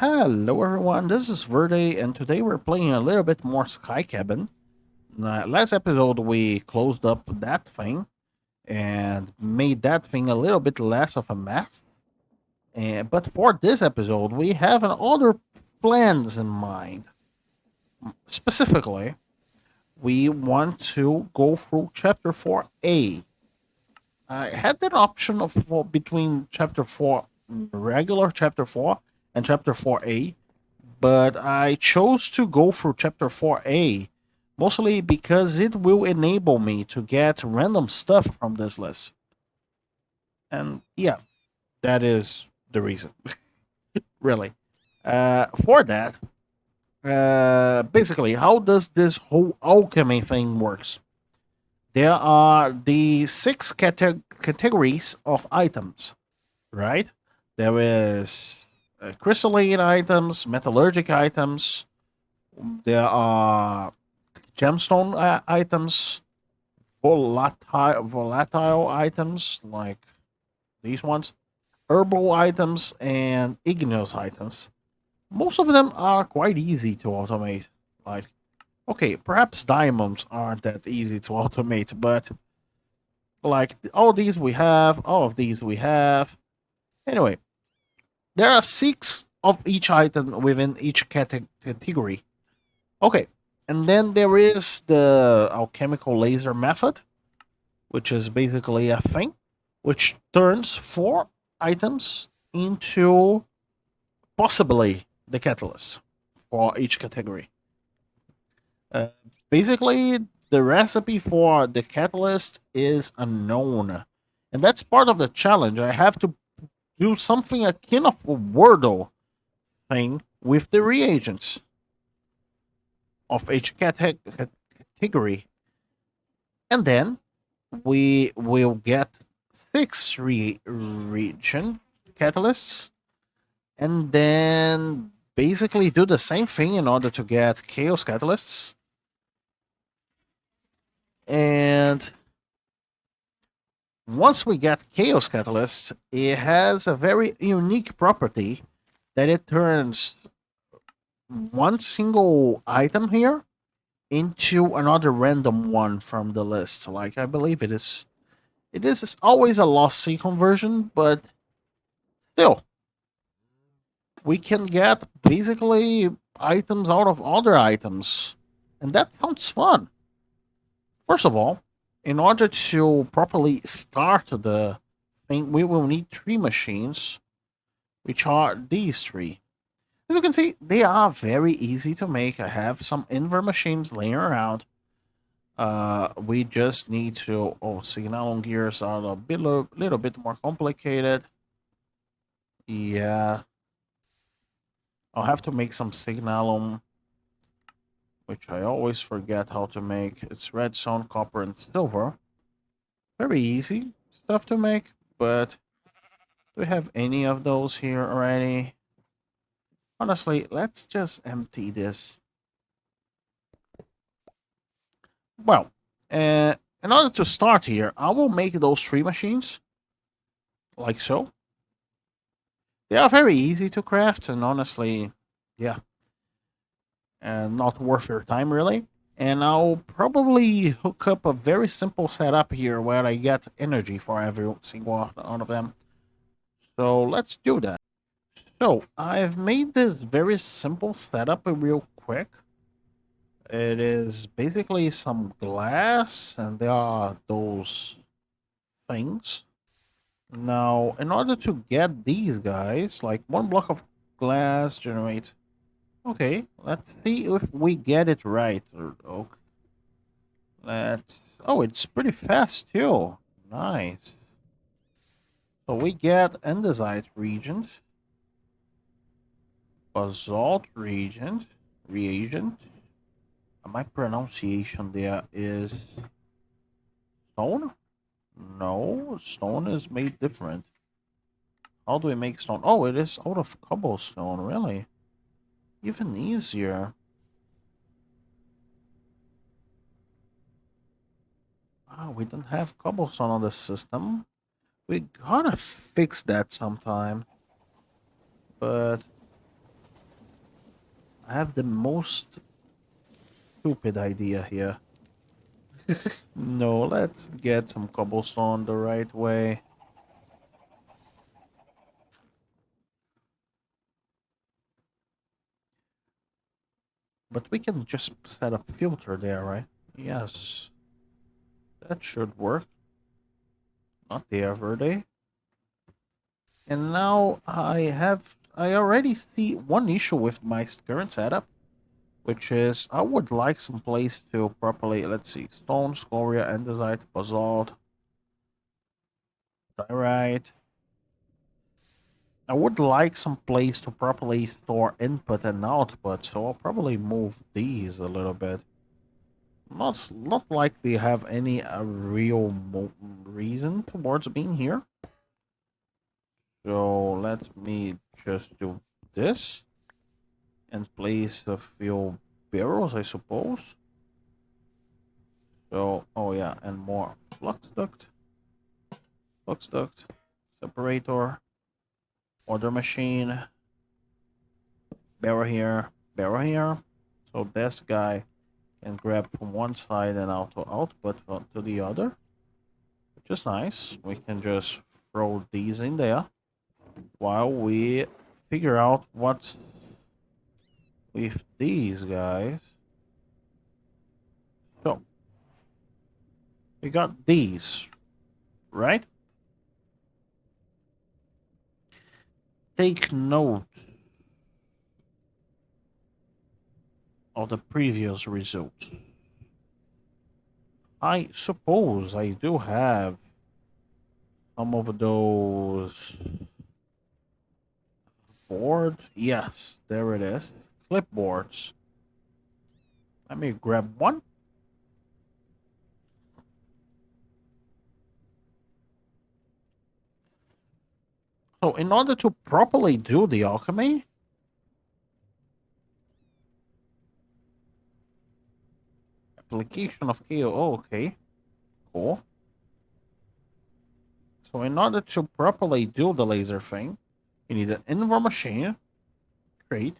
Hello everyone, this is Verde, and today we're playing a little bit more Sky Cabin. Last episode we closed up that thing and made that thing a little bit less of a mess. But for this episode, we have other plans in mind. Specifically, we want to go through Chapter 4A. I had that option between Chapter 4, regular Chapter 4, and Chapter 4A, but I chose to go through Chapter 4A mostly because it will enable me to get random stuff from this list. And yeah, that is the reason, really. For that, basically, how does this whole alchemy thing works? There are the six categories of items, right? There is crystalline items, metallurgic items. There are gemstone items, volatile items like these ones, herbal items, and igneous items. Most of them are quite easy to automate. Like, okay, perhaps diamonds aren't that easy to automate, but like all of these we have. Anyway, there are six of each item within each category. Okay, and then there is the alchemical laser method, which is basically a thing which turns four items into possibly the catalyst for each category. Uh, Basically, the recipe for the catalyst is unknown, and that's part of the challenge. I have to do something akin of a Wordle thing with the reagents of each category, and then we will get six region catalysts, and then basically do the same thing in order to get chaos catalysts. And once we get chaos catalysts, it has a very unique property that it turns one single item here into another random one from the list. Like I believe it is always a lossy conversion, but still we can get basically items out of other items. And that sounds fun. First of all, in order to properly start the thing, we will need three machines, which are these three. As you can see, they are very easy to make. I have some inver machines laying around. We just need to. Oh, signal gears are little bit more complicated. Yeah, I'll have to make some signalum, which I always forget how to make. It's redstone, copper, and silver. Very easy stuff to make, but do we have any of those here already? Honestly, let's just empty this. Well, in order to start here, I will make those three machines, like so. They are very easy to craft, and honestly, yeah, and not worth your time really. And I'll probably hook up a very simple setup here where I get energy for every single one of them. So let's do that. So I've made this very simple setup real quick. It is basically some glass, and there are those things. Now, in order to get these guys, like one block of glass generate. Okay, let's see if we get it right. Okay. Oh, it's pretty fast too. Nice. So we get andesite regions, basalt reagent. My pronunciation there is stone. No, stone is made different. How do we make stone? Oh, it is out of cobblestone, really? Even easier. Ah, we don't have cobblestone on the system. We gotta fix that sometime. But have the most stupid idea here. No, let's get some cobblestone the right way. But we can just set a filter there, right? Yes. That should work. Not there, Verde. And now I already see one issue with my current setup, which is I would like some place to properly, let's see, stone, scoria, andesite, basalt, diorite. I would like some place to properly store input and output, so I'll probably move these a little bit. Not like they have any real reason towards being here. So let me just do this and place a few barrels, I suppose. So, oh yeah, and more flux duct, separator, order machine, barrel here, barrel here. So this guy can grab from one side and auto output to the other, which is nice. We can just throw these in there while we figure out what's with these guys. So we got these, right? Take note of the previous results. I suppose I do have some of those board. Yes, there it is. Clipboards. Let me grab one. So in order to properly do the alchemy, application of KO. Oh, okay, cool. So in order to properly do the laser thing, you need an invar machine, great.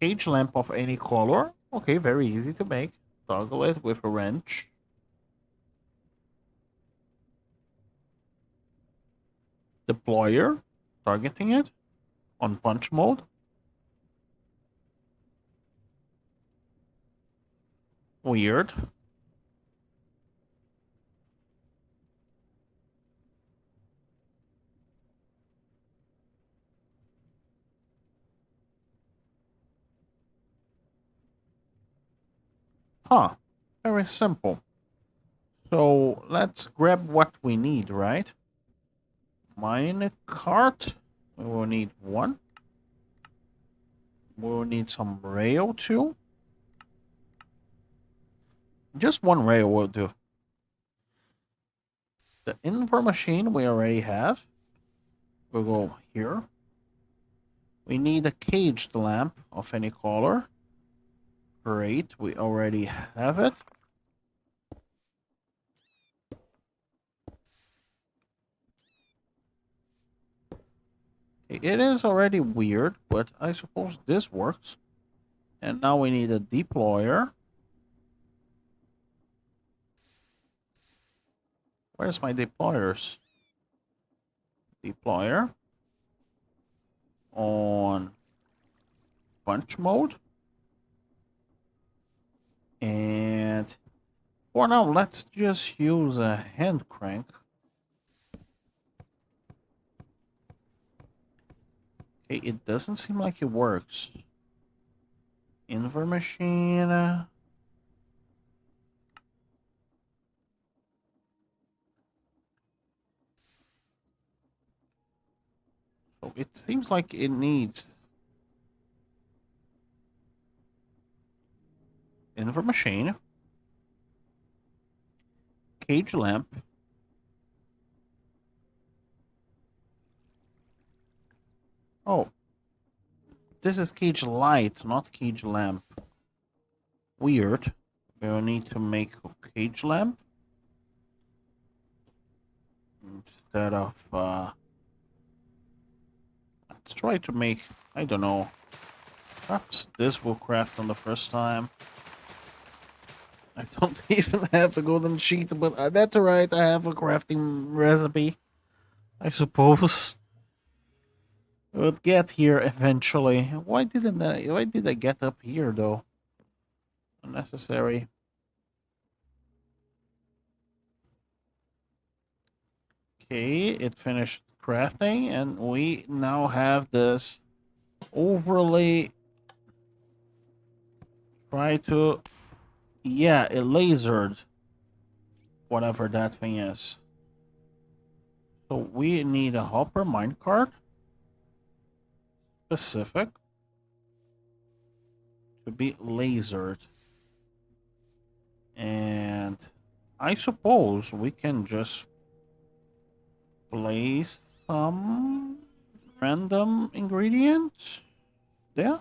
Cage lamp of any color. Okay, very easy to make. Toggle it with a wrench. Deployer, targeting it on punch mode. Weird. Huh. Very simple. So let's grab what we need, right? Mine cart. We will need one. We will need some rail too. Just one rail will do. The inver machine we already have. We'll go here. We need a caged lamp of any color. Great, we already have it. It is already weird, but I suppose this works. And now we need a deployer. Where's my deployers? Deployer. On punch mode. And for now, let's just use a hand crank. Okay, it doesn't seem like it works. Inver machine. So it seems like it needs inver machine, cage lamp, oh, this is cage light, not cage lamp. Weird. We'll need to make a cage lamp instead of let's try to make, I don't know, Perhaps this will craft on the first time. I don't even have the golden sheet, but that's alright. I have a crafting recipe, I suppose. We'll get here eventually. Why did I get up here though? Unnecessary. Okay, it finished crafting, and we now have this overlay. Try to, yeah, it lasered whatever that thing is. So we need a hopper minecart specific to be lasered. And I suppose we can just place some random ingredients there.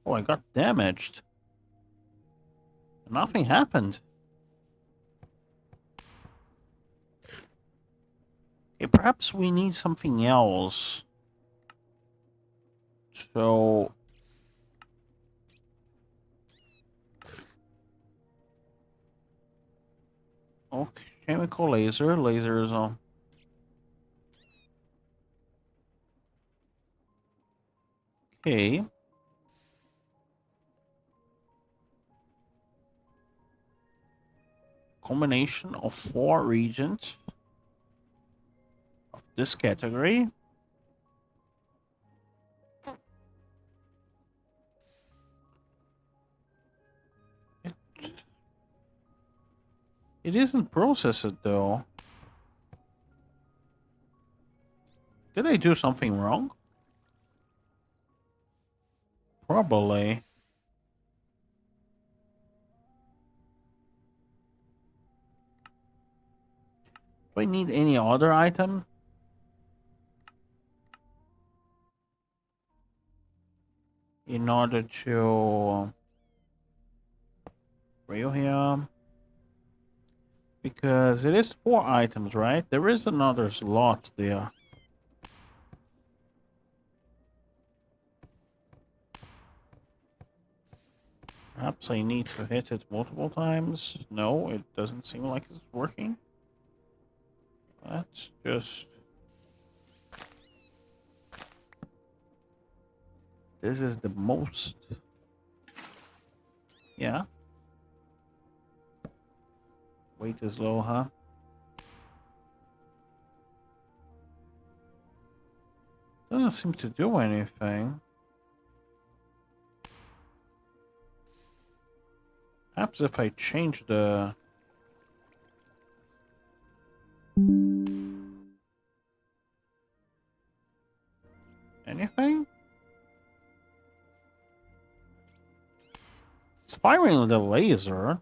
Oh, I got damaged. Nothing happened. Okay, perhaps we need something else. So... okay, chemical laser. Laser is on. Okay. Combination of 4 regions of this category. It isn't processed though. Did I do something wrong? Probably. Do I need any other item? In order to rail here? Because it is 4 items, right? There is another slot there. Perhaps I need to hit it multiple times. No, it doesn't seem like it's working. Let's just... this is the most... yeah. Weight is low, huh? Doesn't seem to do anything. Perhaps if I change the... anything? It's firing the laser.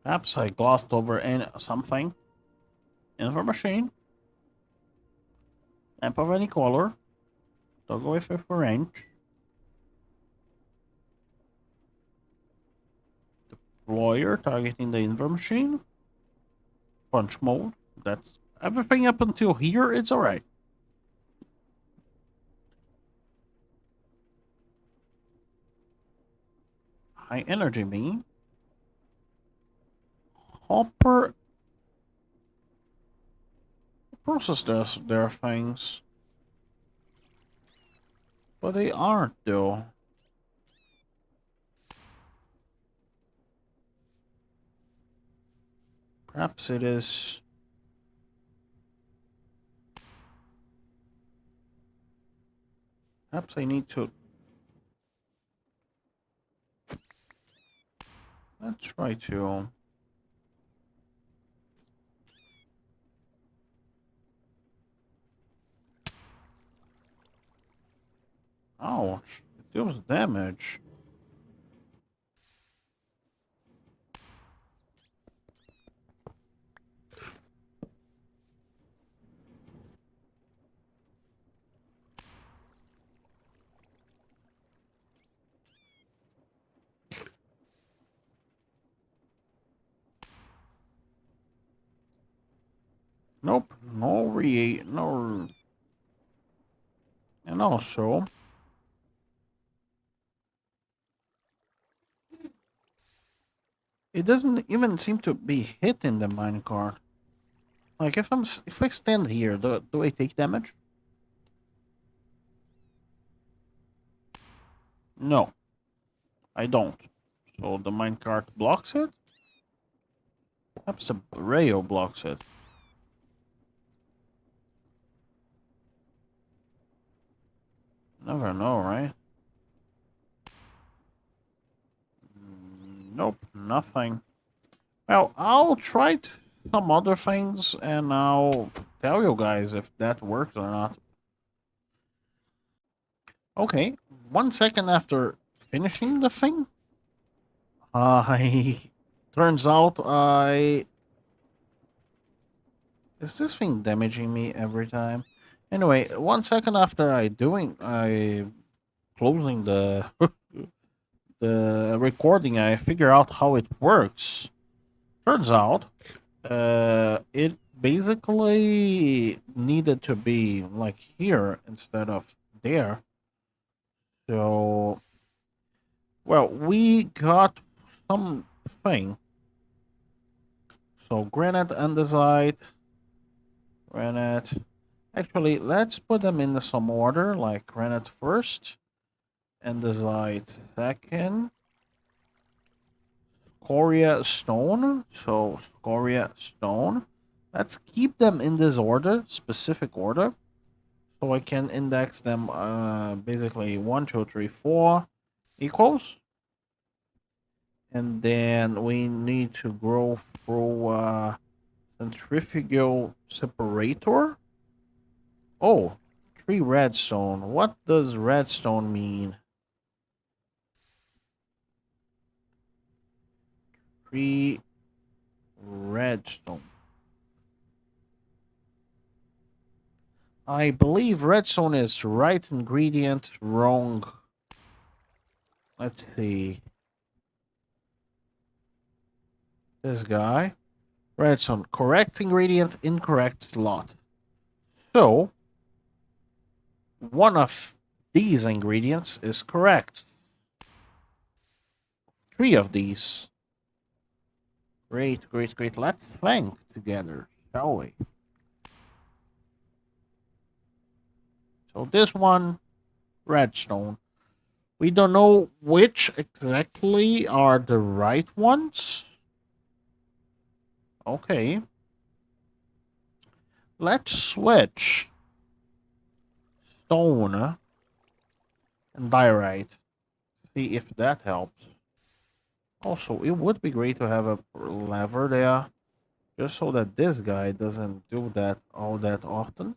Perhaps I glossed over something. Info machine. Lamp of any color. Toggle with a range. Deployer targeting the inver machine. Punch mode. That's everything up until here. It's alright. High energy beam. Hopper. Process their things. But they aren't though. Perhaps it is... perhaps I need to... let's try to... ouch, it deals damage. Nope. No. And also, it doesn't even seem to be hitting the minecart. Like if I stand here, do I take damage? No, I don't. So the minecart blocks it. Perhaps the rail blocks it. Never know, right? Nope, nothing. Well, I'll try some other things and I'll tell you guys if that works or not. Okay, 1 second after finishing the thing, I turns out I is this thing damaging me every time? Anyway, 1 second after I closing the the recording, I figure out how it works. Turns out, it basically needed to be like here instead of there. So, well, we got something. So granite, andesite, granite. Actually, let's put them in some order, like granite first, andesite second, scoria stone. So scoria stone. Let's keep them in this order, specific order. So I can index them basically 1, 2, 3, 4 equals. And then we need to go through centrifugal separator. Oh, 3 redstone. What does redstone mean? 3 redstone. I believe redstone is right ingredient, wrong. Let's see. This guy. Redstone, correct ingredient, incorrect slot. So, one of these ingredients is correct. 3 of these. Great, great, great. Let's think together, shall we? So this one, redstone. We don't know which exactly are the right ones. Okay. Let's switch stone and diorite. See if that helps. Also, it would be great to have a lever there, just so that this guy doesn't do that all that often.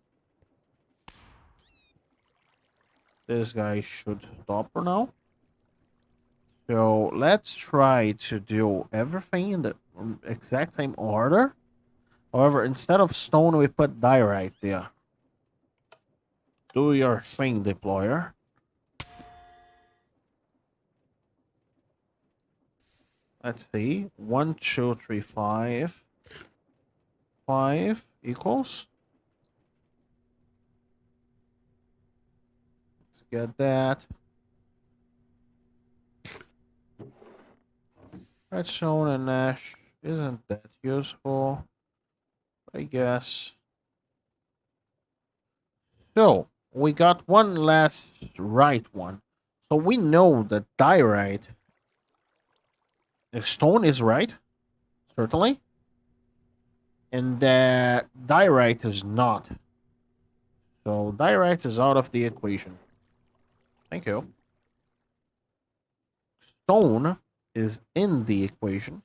This guy should stop for now. So let's try to do everything in the exact same order. However, instead of stone, we put diorite there. Do your thing, deployer. Let's see. 1, 2, 3, 5. 5 equals. Let's get that. Redstone and ash isn't that useful, I guess. So, we got one last right one. So we know that diorite, if stone is right, certainly, and that diorite is not. So diorite is out of the equation. Thank you. Stone is in the equation.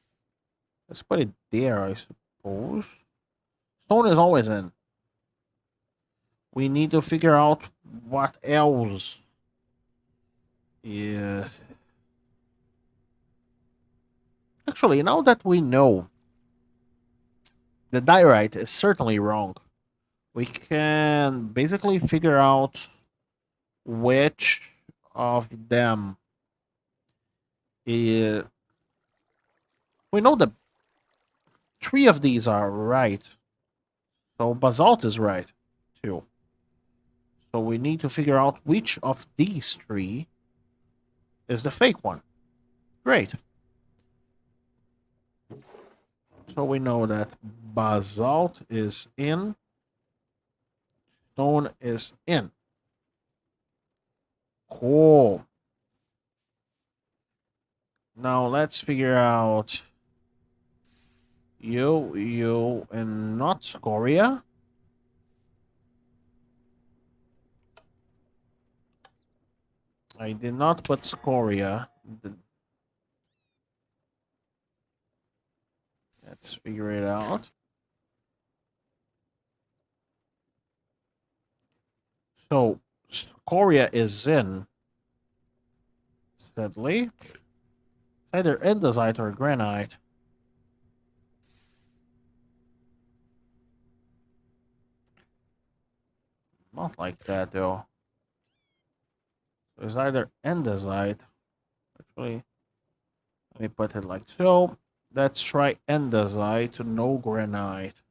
Let's put it there, I suppose. Stone is always in. We need to figure out what else is. Actually, now that we know the diorite is certainly wrong, we can basically figure out which of them is. We know that 3 of these are right. So basalt is right, too. So we need to figure out which of these three is the fake one. Great. So we know that basalt is in, stone is in. Cool. Now let's figure out you, and not scoria. I did not put scoria. Let's figure it out. So scoria is in. Sadly, it's either andesite or granite. Not like that though. So it's either andesite. Actually, let me put it like so. Let's try andesite, no granite.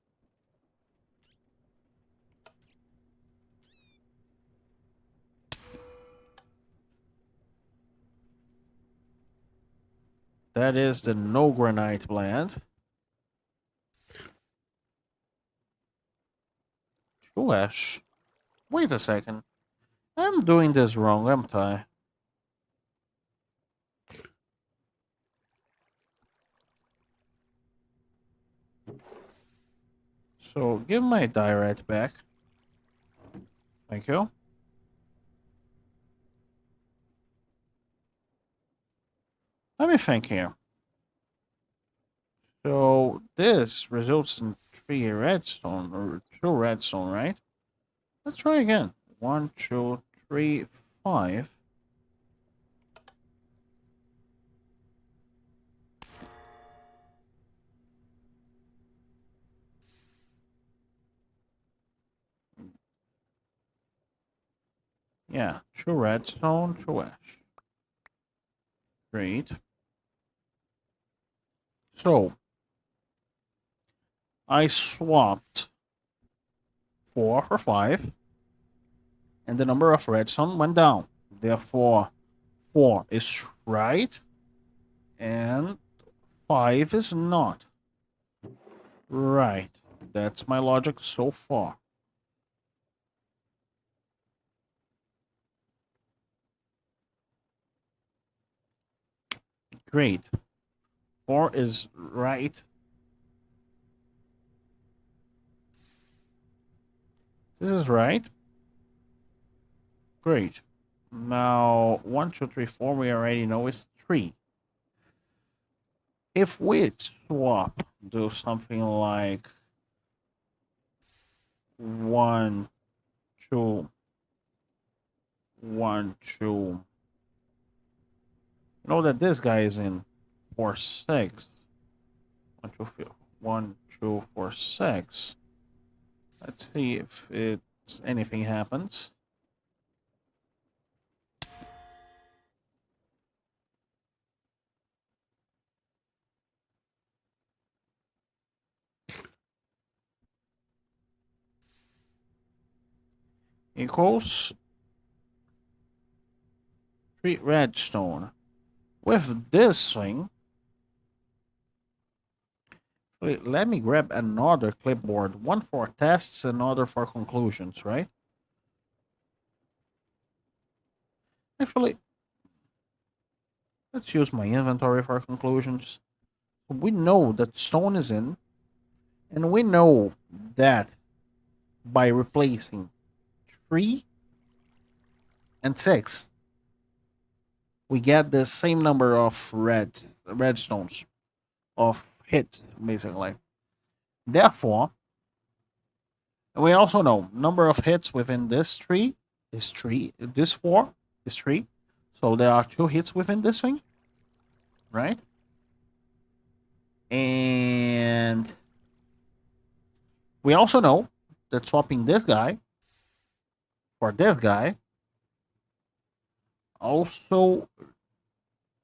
That is the no granite blend. Gosh. Wait a second. I'm doing this wrong, am I? So give my diorite back. Thank you. Let me think here. So this results in 3 redstone, or 2 redstone, right? Let's try again. 1, 2, 3, 5. Yeah, 2 redstone, 2 ash. Great. So I swapped 4 for 5, and the number of redstone went down. Therefore, 4 is right, and 5 is not. Right. That's my logic so far. Great. 4 is right. This is right. Great. Now, 1, 2, 3, 4, we already know is 3. If we swap, do something like 1, 2, 1, 2. You know that this guy is in 4, 6. 1, 2, 1, 2, 4, 6. Let's see if anything happens. Equals 3 redstone. With this thing, wait, let me grab another clipboard. One for tests, another for conclusions, right? Actually, let's use my inventory for conclusions. We know that stone is in, and we know that by replacing 3 and 6, we get the same number of redstones of hits, basically. Therefore, we also know number of hits within this tree is 3. This 4 is 3. So there are 2 hits within this thing, right? And we also know that swapping this guy for this guy also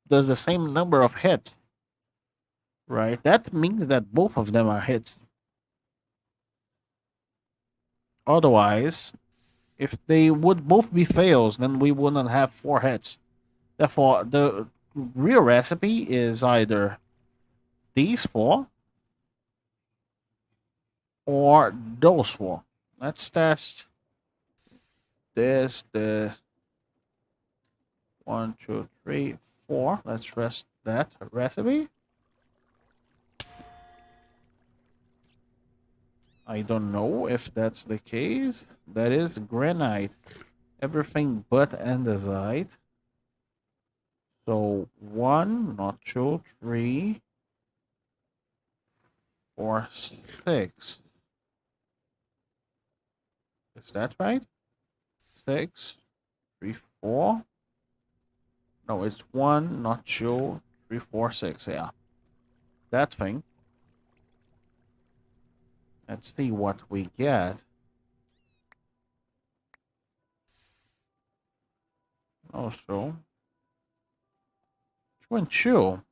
does the same number of hits, right? That means that both of them are hits. Otherwise, if they would both be fails, then we wouldn't have 4 hits. Therefore, the real recipe is either these 4 or those 4. Let's test this, 1, 2, 3, 4. Let's test that recipe. I don't know if that's the case. That is granite. Everything but andesite. So 1, not 2, 3, 4, 6. Is that right? 6, 3, 4. No, it's 1, not 2, 3, 4, 6. Yeah. That thing. Let's see what we get. Also, 2 and 2.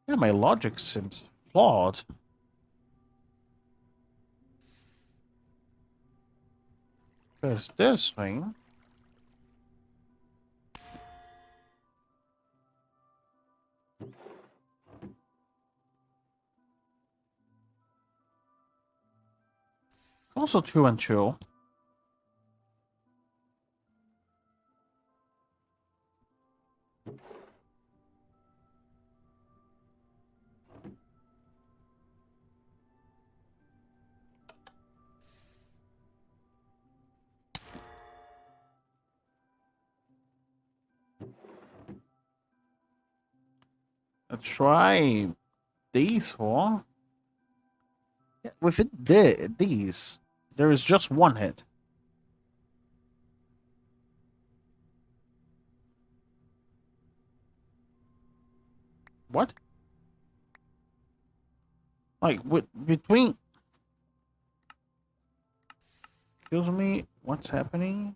Yeah, my logic seems flawed. Because this thing. Also 2 and 2. Let's try these 4. Yeah, with these, there is just 1 hit. What? Like, between... Excuse me, what's happening?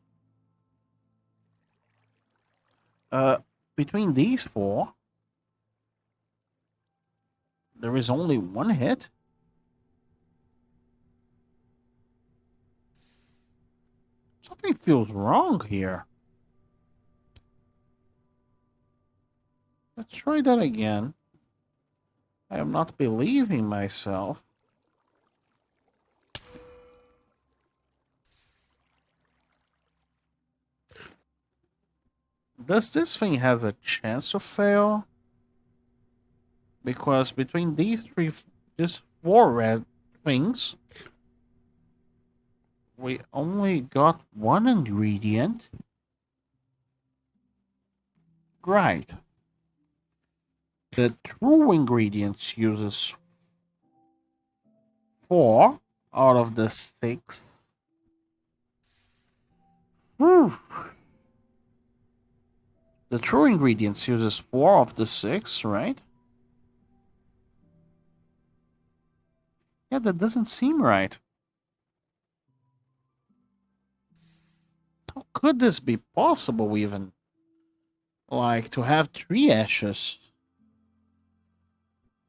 Uh, between these 4, there is only 1 hit? Something feels wrong here. Let's try that again. I am not believing myself. Does this thing have a chance to fail? Because between these 4 red things, we only got 1 ingredient. Right. The true ingredients uses 4 out of the 6. Whew. The true ingredients uses 4 of the 6, right? Yeah, that doesn't seem right. How could this be possible even? Like, to have 3 ashes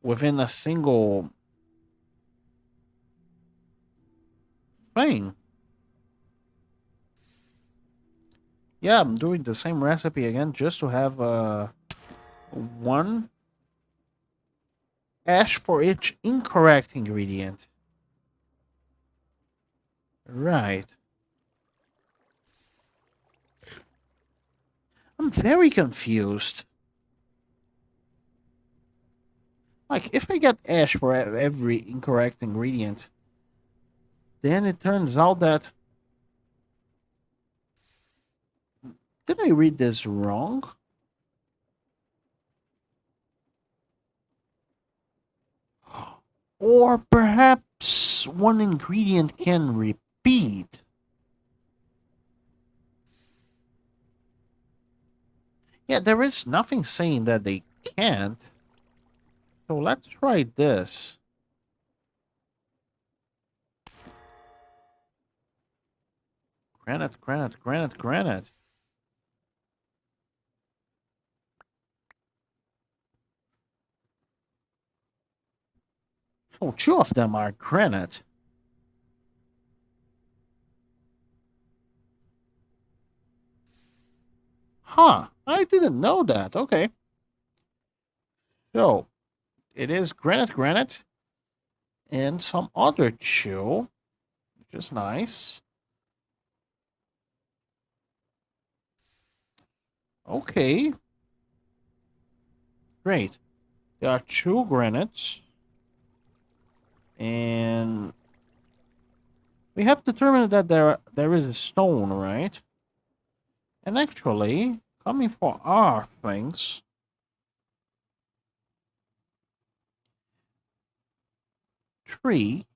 within a single thing. Yeah, I'm doing the same recipe again just to have 1 ash for each incorrect ingredient. Right. I'm very confused. Like, if I get ash for every incorrect ingredient, then it turns out that... Did I read this wrong? Or perhaps 1 ingredient can repeat. Yeah, there is nothing saying that they can't. So let's try this. Granite, granite, granite, granite. So 2 of them are granite. Huh, I didn't know that. Okay. So, it is granite, and some other 2, which is nice. Okay. Great. There are 2 granites. And we have determined that there is a stone, right? And actually, coming for our things, three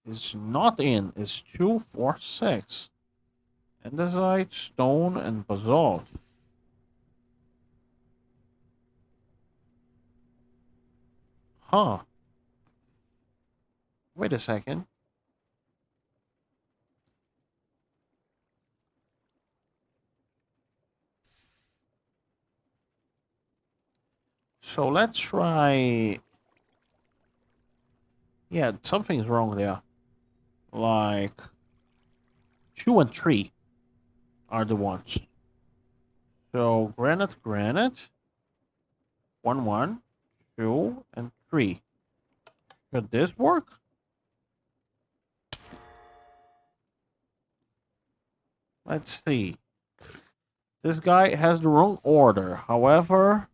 is not in. It's 2, 4, 6. Andesite, stone, and basalt. Huh. Wait a second. So let's try. Yeah, something's wrong there. Like 2 and 3 are the ones. So granite, 1, 1, 2, and 3. Should this work? Let's see. This guy has the wrong order. However,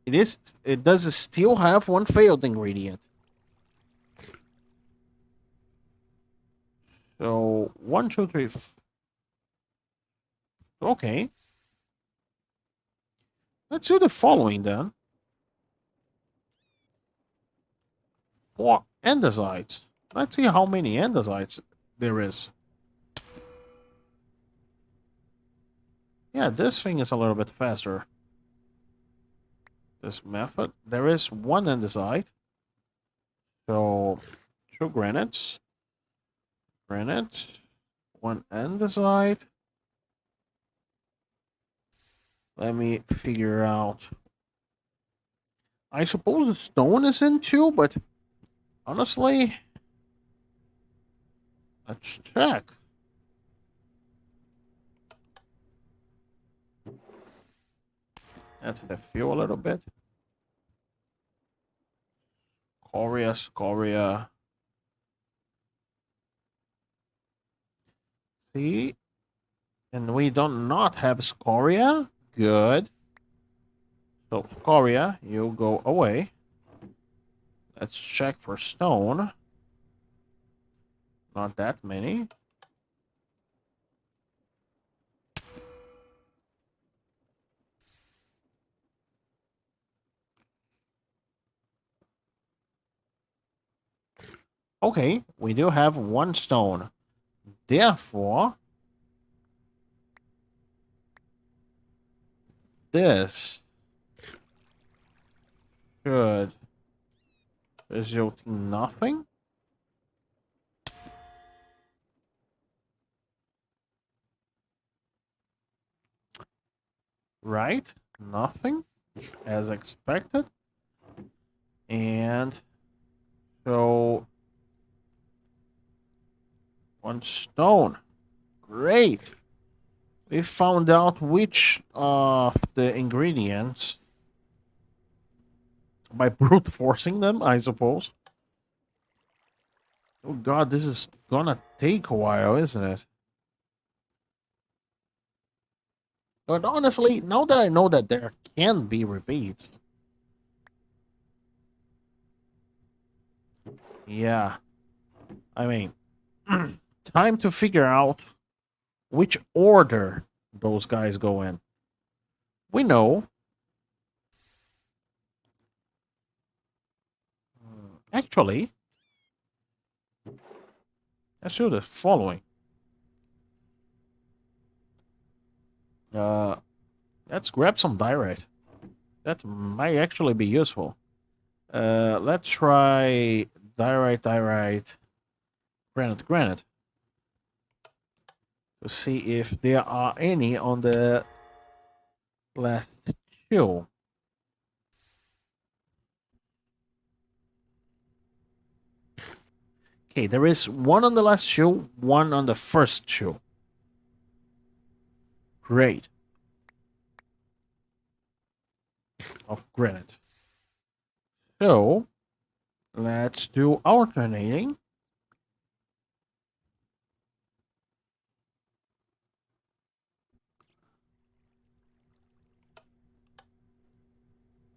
it does still have 1 failed ingredient. So 1, 2, 3. Okay. Let's do the following then. 4 andesites. Let's see how many andesites there is. Yeah, this thing is a little bit faster. This method. There is 1 andesite. So 2 granites. Granite. 1 andesite. Let me figure out. I suppose the stone is in too, but honestly, let's check. Let's feel a little bit. Scoria. See? And we do not have scoria. Good. So, scoria, you go away. Let's check for stone. Not that many. Okay, we do have 1 stone. Therefore, this should result in nothing. Right? Nothing, as expected. And so 1 stone. Great. We found out which of the ingredients by brute forcing them, I suppose. Oh god, this is gonna take a while, isn't it? But honestly, now that I know that there can be repeats, yeah, I mean, time to figure out which order those guys go in. We know. Actually, let's do the following. Uh, let's grab some diorite. That might actually be useful. Let's try diorite, granite, to see if there are any on the last 2. Okay, there is one on the last shoe, one on the first shoe. Great. Of granite. So, let's do alternating.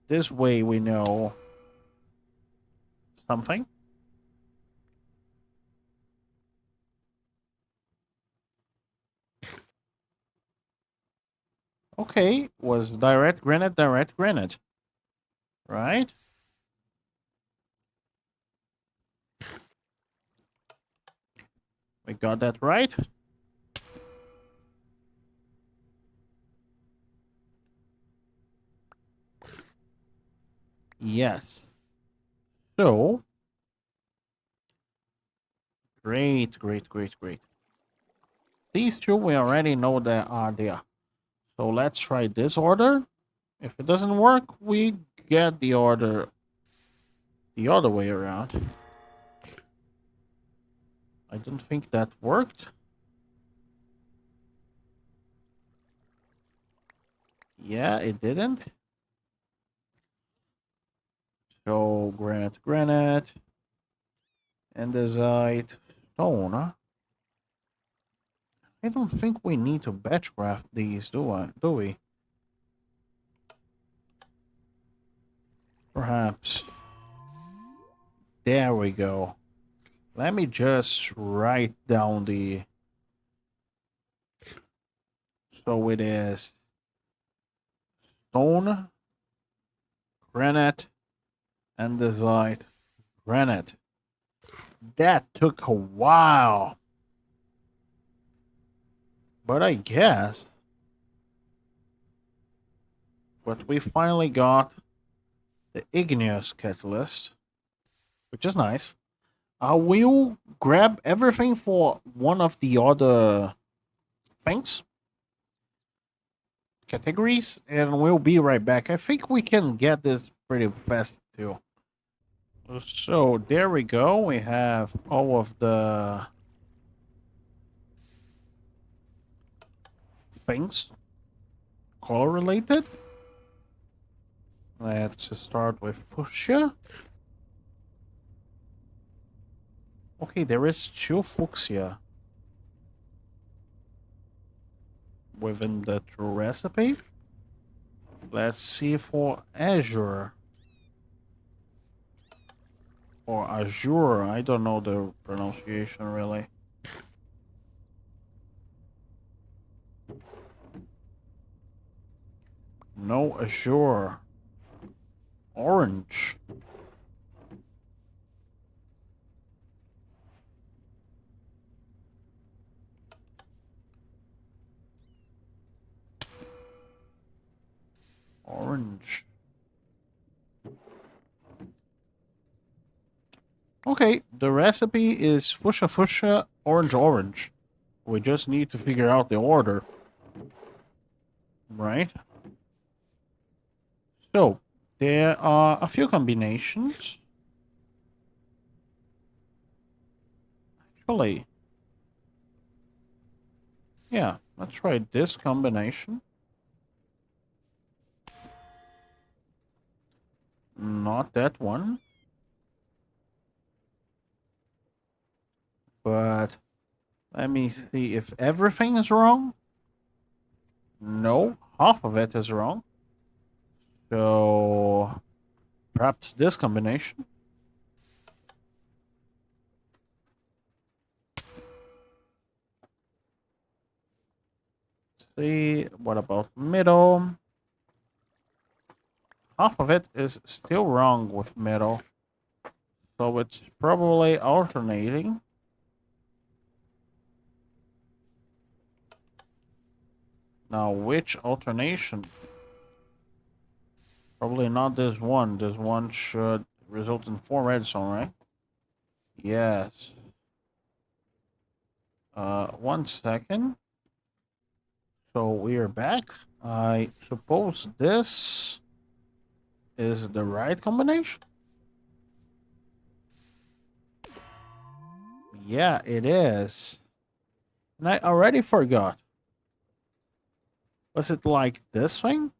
This way we know something. Okay, was direct granite. Right? We got that right. Yes. So, great. These two we already know that are there. So let's try this order. If it doesn't work, we get the order the other way around. I don't think that worked. Yeah, it didn't. So granite, andesite, stone. Huh? I don't think we need to batch craft these, do we? Perhaps. There we go. Let me just write down the... So it is stone, granite, andesite, granite. That took a while. But I guess... But we finally got the igneous catalyst, which is nice. I will grab everything for one of the other things, categories, and we'll be right back. I think we can get this pretty fast too. So there we go. We have all of the things color related. Let's start with fuchsia. Okay, there is two fuchsia within the true recipe. Let's see for azure. Or azure, I don't know the pronunciation really. No azure. Orange. Orange. Okay, the recipe is fuchsia, orange. We just need to figure out the order. Right? So, there are a few combinations. Actually, yeah, let's try this combination. Not that one. But let me see if everything is wrong. No, half of it is wrong. So, perhaps this combination. See, what about middle? Half of it is still wrong with middle. So it's probably alternating. Now, which alternation? Probably not this one. This one should result in 4 redstone, right? Yes. 1 second. So we are back. I suppose this is the right combination. Yeah, it is. And I already forgot. Was it like this thing?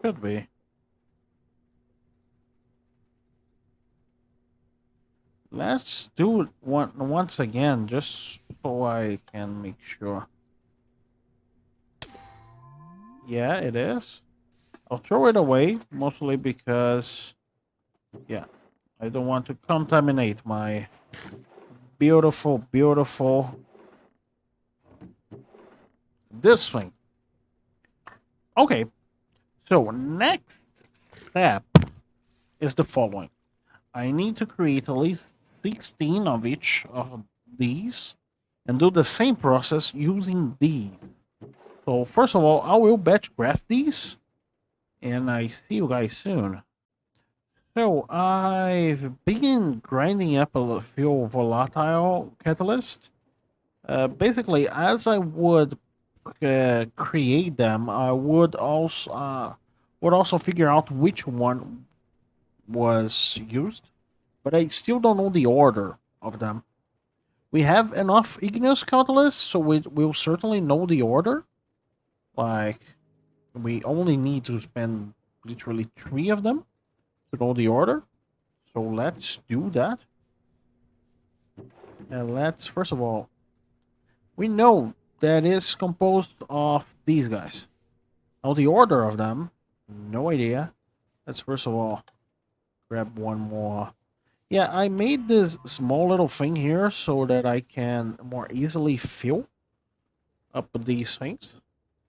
Should be. Let's do it once again, just so I can make sure. Yeah, it is. I'll throw it away, mostly because, yeah, I don't want to contaminate my beautiful, beautiful this thing. Okay, so next step is the following. I need to create at least 16 of each of these and do the same process using these. So first of all, I will batch craft these and I see you guys soon. So I've been grinding up a few volatile catalysts. Basically, as I would create them, I would also figure out which one was used, but I still don't know the order of them. We have enough igneous catalysts, so we'll certainly know the order. Like, we only need to spend literally 3 of them to know the order. So let's do that. And let's, first of all, we know that is composed of these guys. Now the order of them, no idea. Let's first of all grab one more. Yeah, I made this small little thing here so that I can more easily fill up these things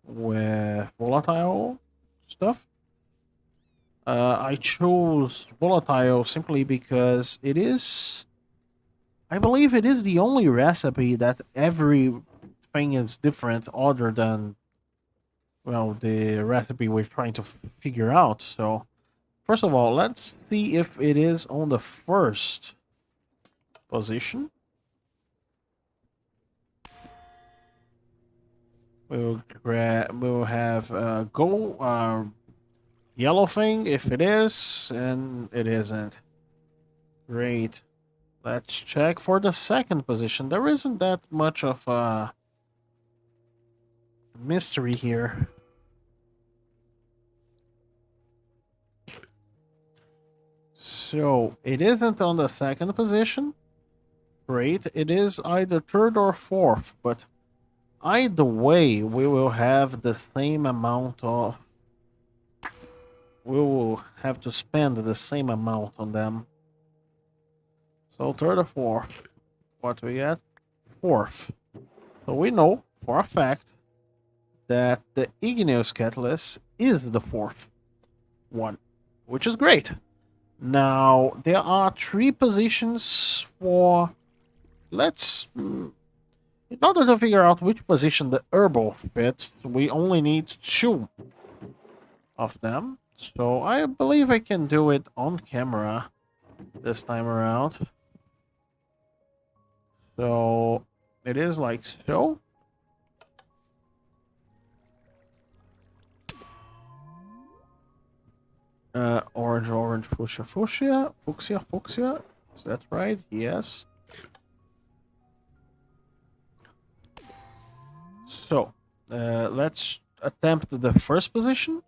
with volatile stuff. I chose volatile simply because it is, I believe it is the only recipe that everything is different other than, well, the recipe we're trying to figure out. So, first of all, let's see if it is on the first position. We'll have yellow thing if it is, and it isn't. Great. Let's check for the second position. There isn't that much of a mystery here. So, it isn't on the second position. Great. It is either third or fourth, but either way, we will have the same amount of... We will have to spend the same amount on them. So, third or fourth. What we get? Fourth. So, we know for a fact that the igneous catalyst is the fourth one, which is great. Now, there are 3 positions for... Let's... In order to figure out which position the herbal fits, we only need 2 of them. So I believe I can do it on camera this time around. So it is like so. Orange, fuchsia. Is that right? Yes. So, let's attempt the first position.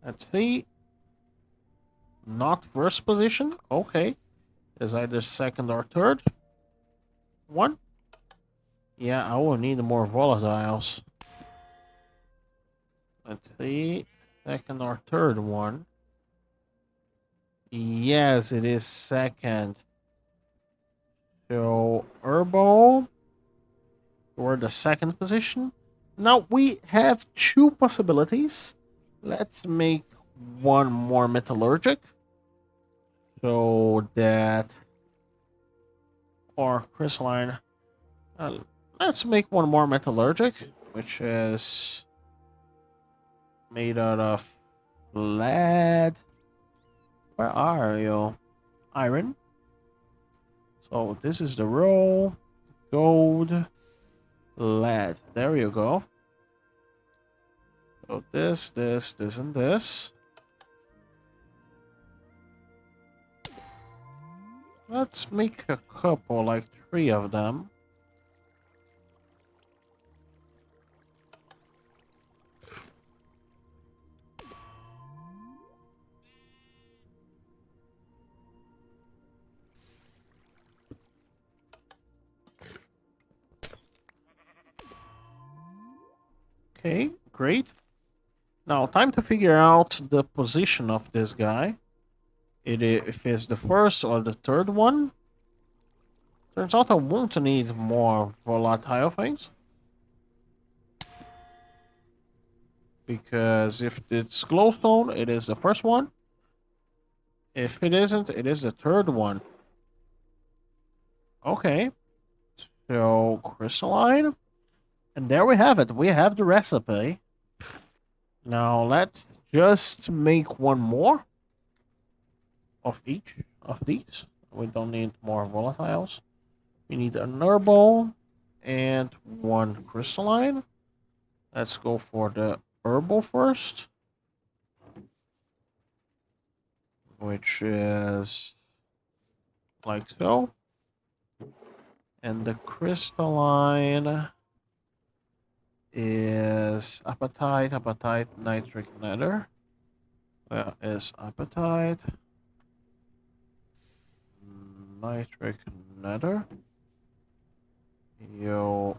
Let's see. Not first position. Okay. It's either second or third one. Yeah, I will need more volatiles. Let's see. Second or third one. Yes, it is second. So, herbal. Or the second position. Now, we have 2 possibilities. Let's make one more metallurgic. So that... Or crystalline. Let's make one more metallurgic, which is made out of lead. Where are you? Iron. So this is the row. Gold. Lead. There you go. So this, and this. Let's make a couple, like 3 of them. Okay, great. Now, time to figure out the position of this guy. If it's the first or the third one. Turns out I won't need more volatile things. Because if it's glowstone, it is the first one. If it isn't, it is the third one. Okay. So, crystalline. And there we have it. We have the recipe. Now, let's just make one more of each of these. We don't need more volatiles. We need a herbal and 1 crystalline. Let's go for the herbal first. Which is like so. And the crystalline is apatite, nitric nether. Where is apatite? Nitric nether. Yo.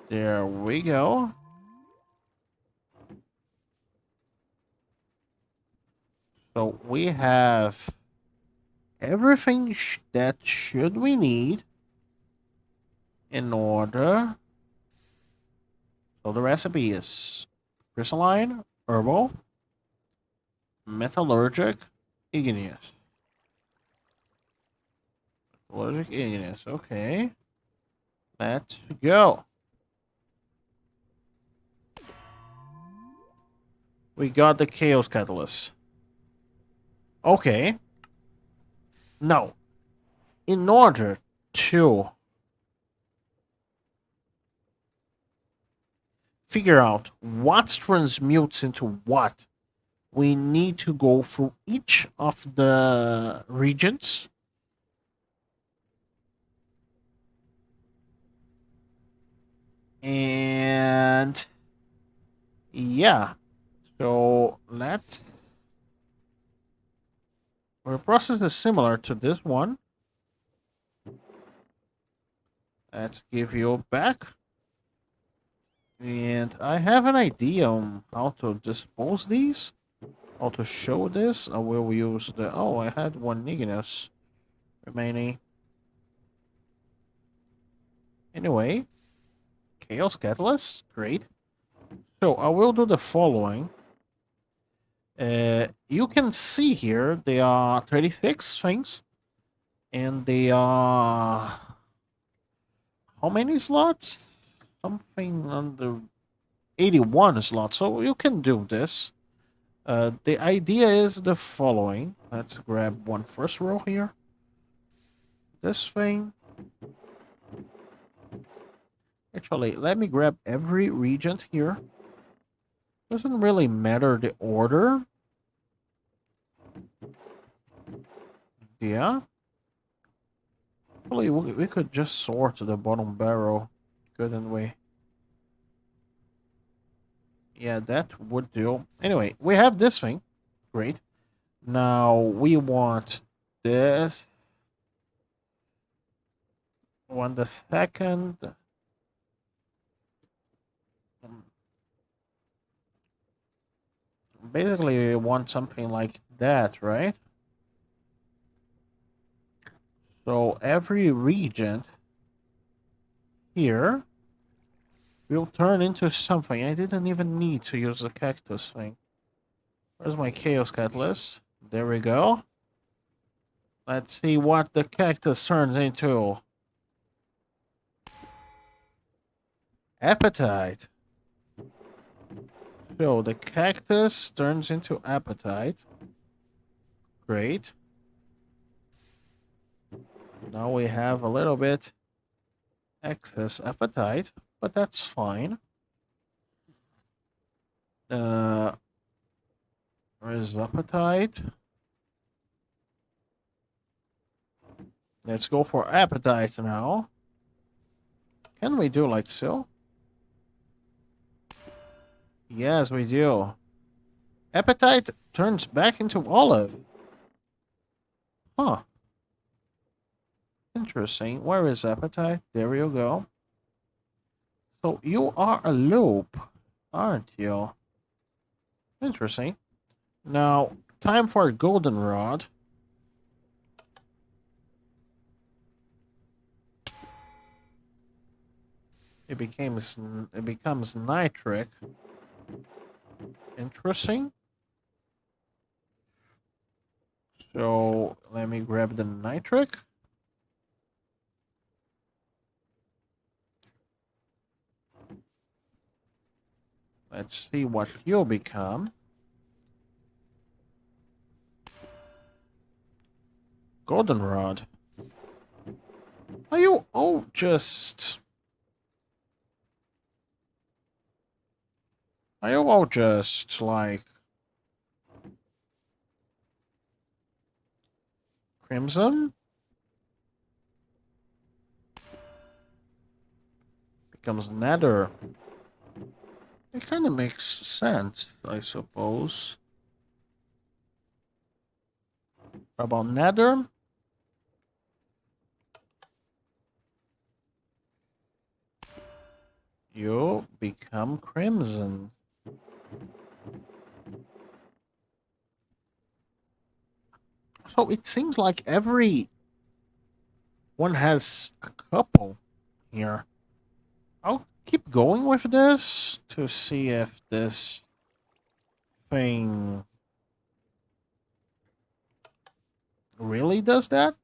There we go. So we have everything that should we need in order. So the recipe is crystalline, herbal, metallurgic, igneous. Metallurgic, igneous. Okay. Let's go. We got the chaos catalyst. Okay. Now, in order to figure out what transmutes into what, we need to go through each of the regions. And yeah, so let's. Our process is similar to this one. Let's give you back. And I have an idea on how to dispose these. How to show this. I will use the... Oh, I had 1 igneous remaining. Anyway. Chaos Catalyst. Great. So I will do the following. You can see here there are 36 things. And they are... How many slots? Something under 81 slots. So you can do this. The idea is the following. Let's grab one first row here. This thing. Actually, let me grab every regent here. Doesn't really matter the order. Yeah. Actually, we could just sort the bottom barrel, couldn't we? Yeah, that would do. Anyway, we have this thing. Great. Now we want this. Want the second. Basically, we want something like that, right? So every regent here will turn into something. I didn't even need to use the cactus thing. Where's my chaos catalyst? There we go. Let's see what the cactus turns into. Appetite. So the cactus turns into appetite. Great. Now we have a little bit excess appetite, but that's fine. Where is appetite? Let's go for appetite now. Can we do like so? Yes, we do. Appetite turns back into olive. Huh. Interesting. Where is appetite? There you go. So you are a loop, aren't you? Interesting. Now, time for a goldenrod. It becomes nitric. Interesting. So let me grab the nitric. Let's see what you'll become. Goldenrod. Are you all just... Are you all just like... Crimson? Becomes nether. It kind of makes sense, I suppose. What about nether? You become crimson. So it seems like every one has a couple here. I'll keep going with this to see if this thing really does that.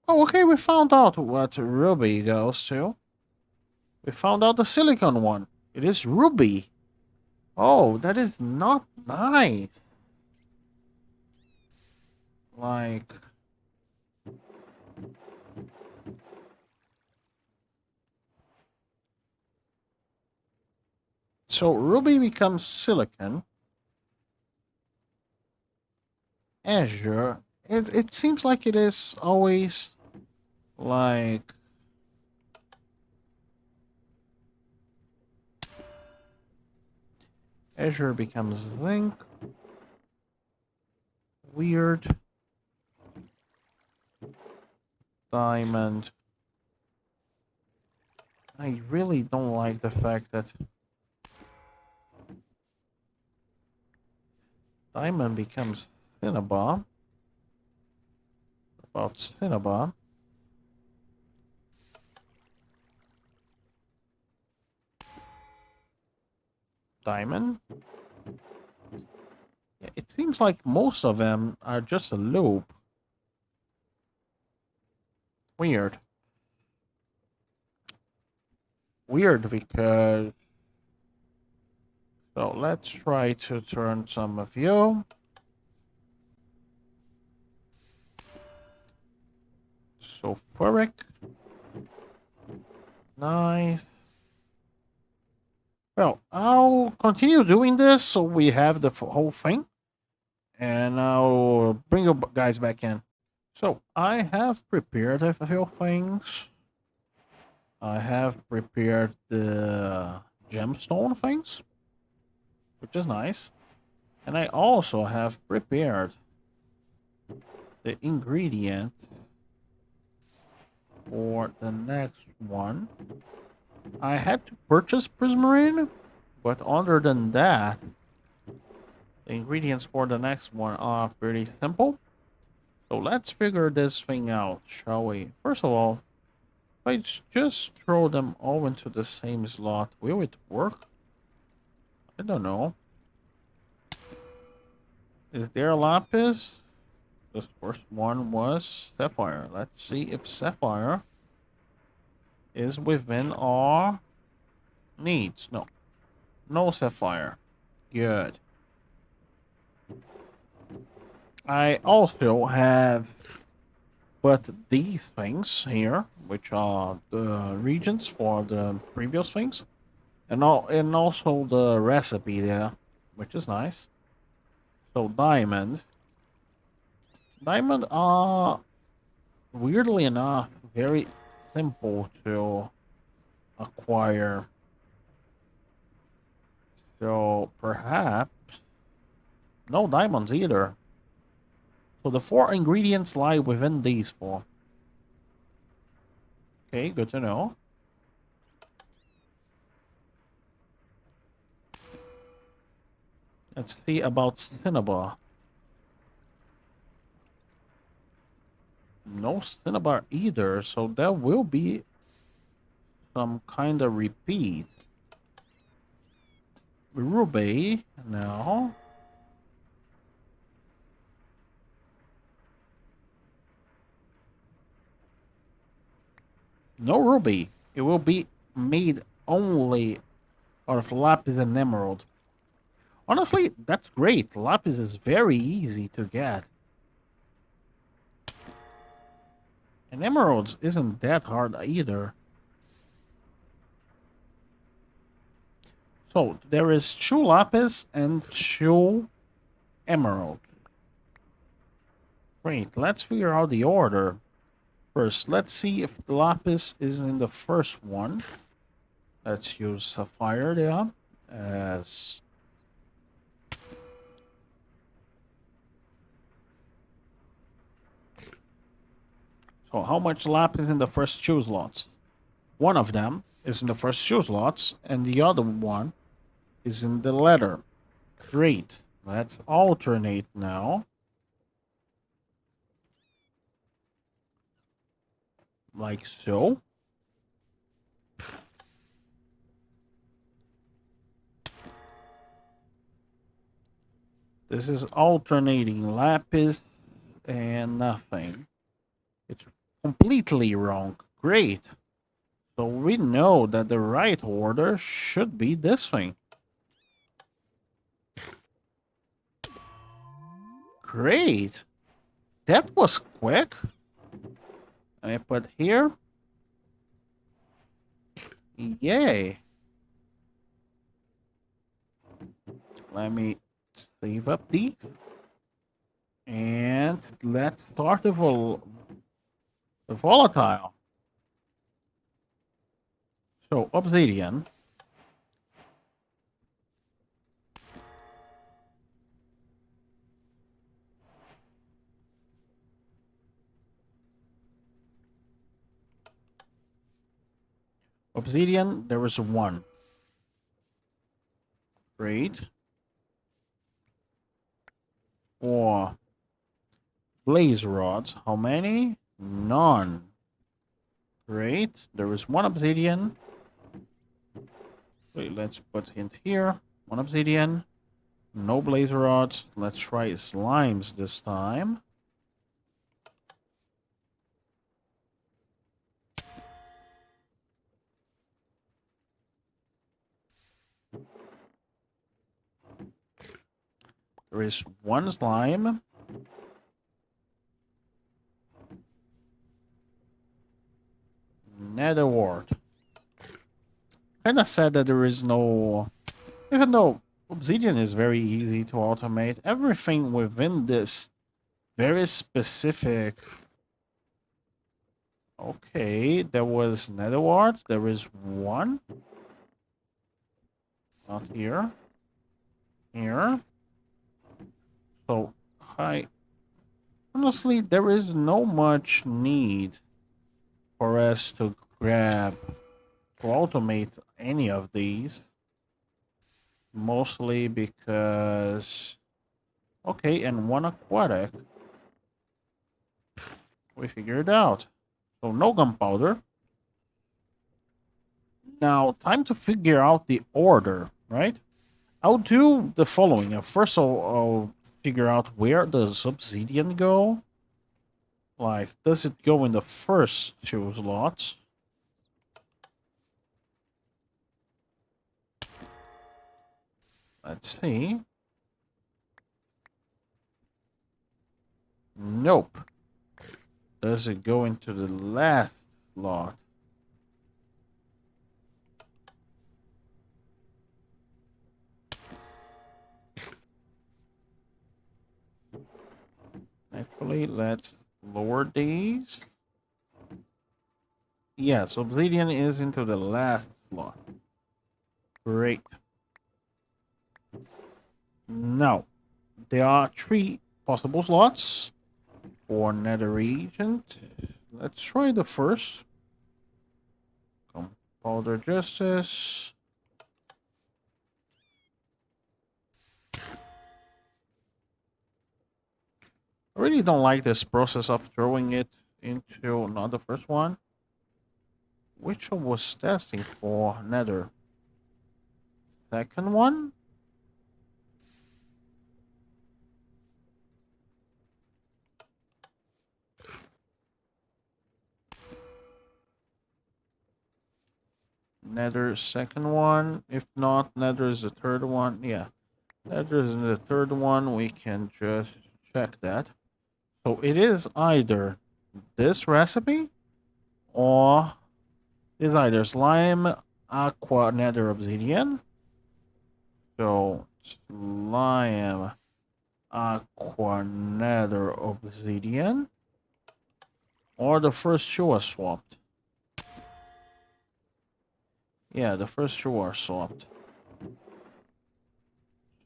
Oh, okay, we found out what ruby goes to. We found out the silicon one. It is ruby. Oh, that is not nice. Like... So ruby becomes silicon. Azure. It seems like it is always like... Azure becomes zinc. Weird. Diamond. I really don't like the fact that diamond becomes cinnabar. About cinnabar. Diamond. Yeah, it seems like most of them are just a loop. Weird. Weird because... So let's try to turn some of you. Sulfuric. Nice. Well, I'll continue doing this so we have the whole thing. And I'll bring you guys back in. So, I have prepared a few things. I have prepared the gemstone things, which is nice. And I also have prepared the ingredient for the next one. I had to purchase prismarine, but other than that, the ingredients for the next one are pretty simple. So let's figure this thing out, shall we? First of all, if I just throw them all into the same slot, will it work? I don't know. Is there lapis? The first one was sapphire. Let's see if sapphire is within our needs. No. No sapphire. Good. I also have But these things here, which are the regions for the previous things, and also the recipe there, which is nice. So diamond are weirdly enough very simple to acquire. So perhaps no diamonds either. So the four ingredients lie within these four. Okay, good to know. Let's see about cinnabar. No cinnabar either, so there will be some kind of repeat. Ruby, no. No ruby. It will be made only out of lapis and emerald. Honestly, that's great. Lapis is very easy to get. And emeralds isn't that hard either. So, there is 2 lapis and 2 emerald. Great, let's figure out the order. First, let's see if the lapis is in the first one. Let's use sapphire there as... So how much lapis in the first 2 slots? One of them is in the first 2 slots, and the other one is in the letter. Great. Let's alternate now. Like so. This is alternating lapis and nothing. It's completely wrong. Great. So we know that the right order should be this thing. Great. That was quick. I put here. Yay. Let me save up these. And let's start the volatile. So, obsidian. Obsidian, there is 1. Great. 4 blaze rods. How many? None. Great. There is 1 obsidian. Wait, let's put it here. 1 obsidian. No blaze rods. Let's try slimes this time. There is 1 slime. Nether wart. Kinda sad that there is no... Even though obsidian is very easy to automate, everything within this very specific... Okay, there was nether wart. There is 1. Not here. Here. So, honestly, there is no much need for us to automate any of these. Mostly because... Okay, and 1 aquatic. We figured it out. So, no gunpowder. Now, time to figure out the order, right? I'll do the following. First, I'll figure out where does obsidian go. Like, does it go in the first 2 slots? Let's see. Nope. does it go into the last slot? Actually, let's lower these. Yeah, so obsidian is into the last slot. Great. Now, there are 3 possible slots for nether agent. Let's try the first. Powder Justice. I really don't like this process of throwing it into not the first one. Which one was testing for nether? Second one? Nether second one. If not, nether is the third one. Yeah. Nether is the third one. We can just check that. So it is either this recipe or it's either slime, aqua, nether, obsidian. So slime, aqua, nether, obsidian. Or the first 2 are swapped. Yeah, the first 2 are swapped.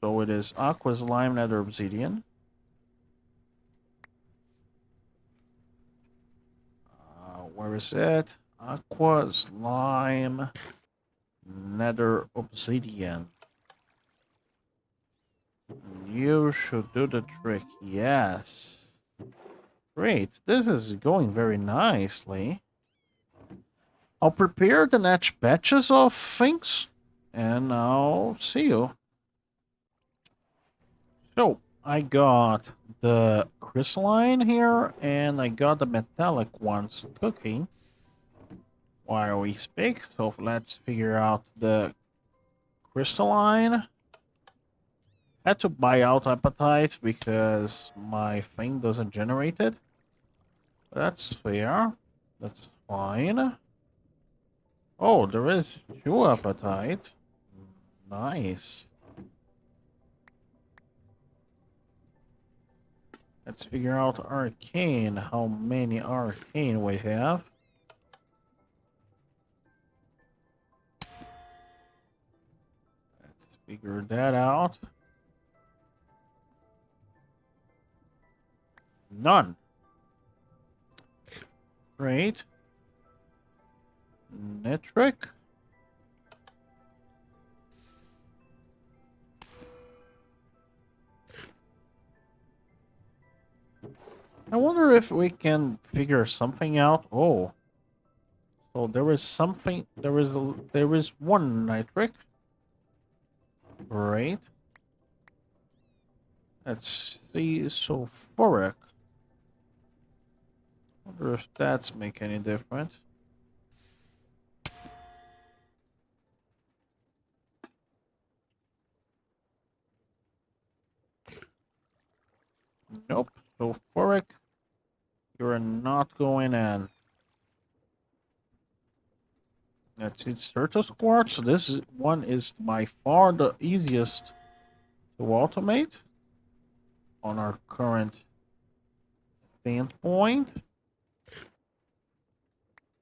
So it is aqua, slime, nether, obsidian. Where is it? Aqua, slime, nether, obsidian. You should do the trick. Yes. Great. This is going very nicely. I'll prepare the next batches of things and I'll see you. So, I got the crystalline here and I got the metallic ones cooking while we speak. So, let's figure out the crystalline. Had to buy out appetite because my thing doesn't generate it. That's fair. That's fine. Oh, there is 2 appetite. Nice. Let's figure out arcane. How many arcane we have? Let's figure that out. None. Great. Nitric. I wonder if we can figure something out. Oh. So there is something, there is 1 nitric. Great. Let's see, sulfuric. Wonder if that's make any difference. Nope. Sulfuric. You're not going in. That's it. Certus quartz. This one is by far the easiest to automate on our current standpoint.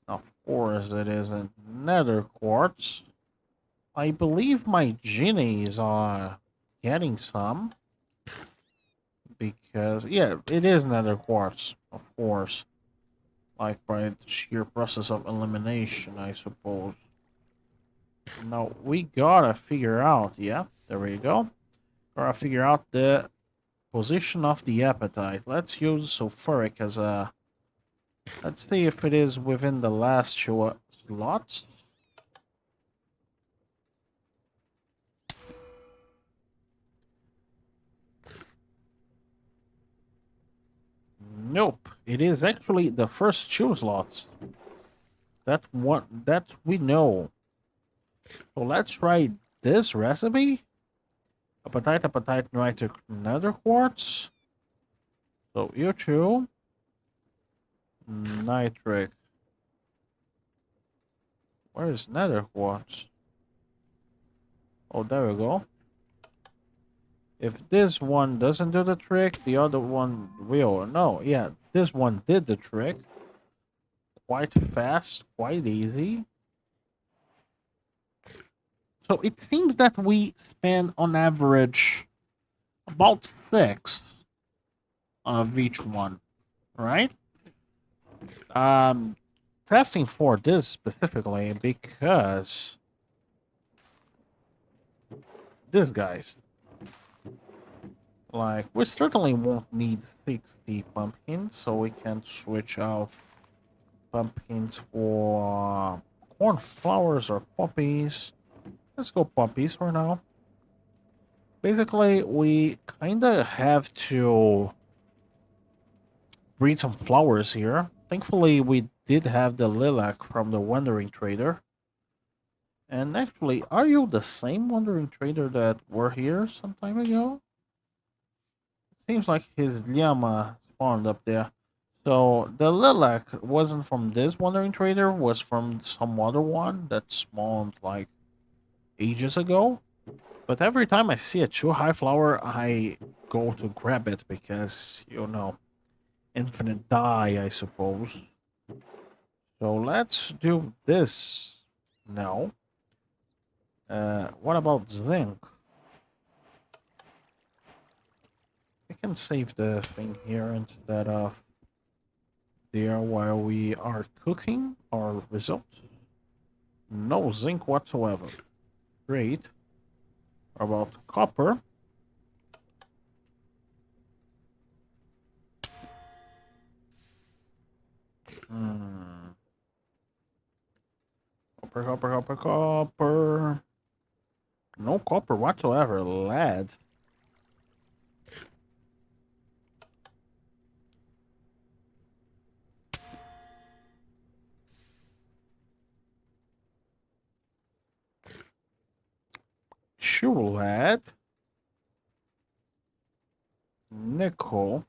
Of course, it isn't nether quartz. I believe my genies are getting some. Because, yeah, it is nether quartz, of course. Like by the sheer process of elimination, I suppose. Now, we gotta figure out, yeah, there we go. Gotta figure out the position of the appetite. Let's use sulfuric as a... Let's see if it is within the last 2 slots. Nope. It is actually the first 2 slots. That we know. So let's try this recipe. Appetite, nitric, nether quartz. So you 2. Nitric. Where is nether quartz? Oh, there we go. If this one doesn't do the trick, the other one will. No, yeah, this one did the trick. Quite fast, quite easy. So it seems that we spend on average about 6 of each one, right? Um, Testing for this specifically because this guys, like, we certainly won't need 60 pumpkins, so we can switch out pumpkins for cornflowers or poppies. Let's go poppies for now. Basically, we kind of have to breed some flowers here. Thankfully, we did have the lilac from the wandering trader. And actually, are you the same wandering trader that were here some time ago? Seems like his llama spawned up there. So the lilac wasn't from this wandering trader, was from some other one that spawned like ages ago. But every time I see a too high flower, I go to grab it because, you know, infinite die, I suppose. So let's do this now. What about zinc? I can save the thing here instead of there while we are cooking our results. No zinc whatsoever. Great. How about copper? Hmm. Copper, copper, copper, copper. No copper whatsoever. Lead. True lead. Nickel.